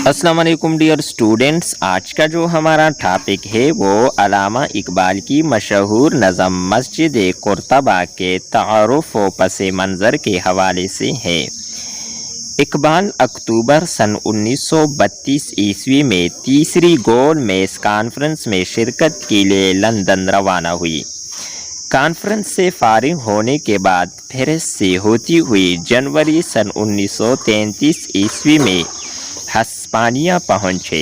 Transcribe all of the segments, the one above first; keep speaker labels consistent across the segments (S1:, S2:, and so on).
S1: अस्सलाम वालेकुम dear students. आज का जो हमारा टॉपिक है वो अल्लामा इकबाल की मशहूर नज़म मस्जिद कुर्तबा के तारुफ व पस मंज़र के हवाले से है। इकबाल अक्टूबर सन 1932 ईस्वी में तीसरी गोल्ड मेज कॉन्फ्रेंस में शिरकत के लिए लंदन रवाना हुई। कॉन्फ्रेंस से फारिग होने के बाद पेरिस से होती हुई जनवरी सन 1933 ईस्वी में हिस्पानिया पहुँचे।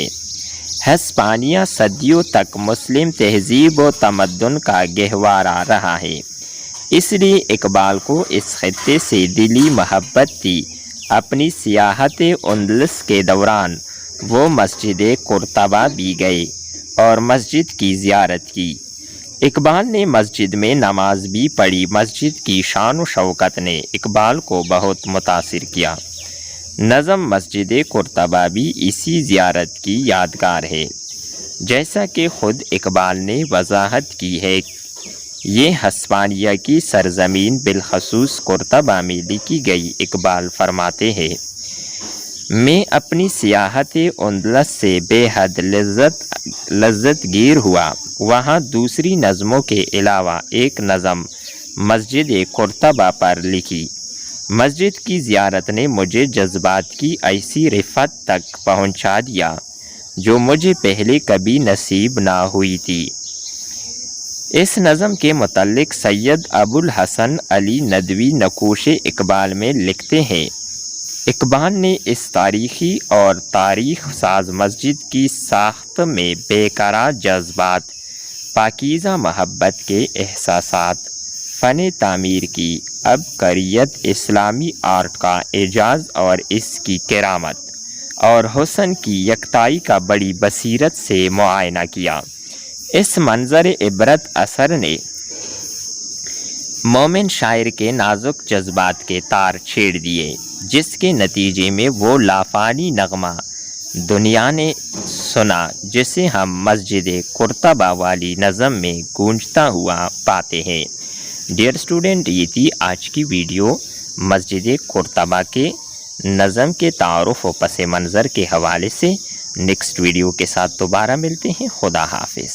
S1: हिस्पानिया सदियों तक मुस्लिम तहजीब व तमद्दुन का गहवारा रहा है, इसलिए इकबाल को इस खित्ते से दिली मोहब्बत थी। अपनी सियाहत अंदलस के दौरान वो मस्जिद कुर्तबा भी गए और मस्जिद की ज़ियारत की। इकबाल ने मस्जिद में नमाज भी पढ़ी। मस्जिद की शान व शौकत ने इकबाल को बहुत मुतासिर किया। नज़म मस्जिद कुर्तबा भी इसी ज़ियारत की यादगार है। जैसा कि ख़ुद इकबाल ने वजाहत की है, ये हिस्पानिया की सरज़मीन बिलखसूस कुर्तबा में लिखी गई। इकबाल फरमाते हैं, मैं अपनी सियाहत अंदलस से बेहद लज्जत गिर हुआ। वहाँ दूसरी नज़मों के अलावा एक नज़म मस्जिद कुर्तबा पर लिखी। मस्जिद की ज़ियारत ने मुझे जज्बात की ऐसी रिफ़त तक पहुँचा दिया जो मुझे पहले कभी नसीब ना हुई थी। इस नज़म के मुतल्लिक सैयद अबुल हसन अली नदवी नकूश इकबाल में लिखते हैं, इकबाल ने इस तारीख़ी और तारीख़ साज मस्जिद की साख्त में बेकरार जज्बात, पाकीज़ा महब्बत के एहसासात, फ़न तामीर की अबकरियत, इस्लामी आर्ट का एजाज़ और इसकी करामत और हुस्न की यकताई का बड़ी बसीरत से मुआयना किया। इस मंजर इबरत असर ने मोमिन शायर के नाजुक जज्बात के तार छेड़ दिए, जिसके नतीजे में वो लाफानी नगमा दुनिया ने सुना, जिसे हम मस्जिद कुर्तबा वाली नज़म में गूंजता हुआ पाते हैं। डियर स्टूडेंट, ये थी आज की वीडियो मस्जिद कुर्तबा के नज़म के तारुफ व पस मंज़र के हवाले से। नेक्स्ट वीडियो के साथ दोबारा मिलते हैं। खुदा हाफिज़।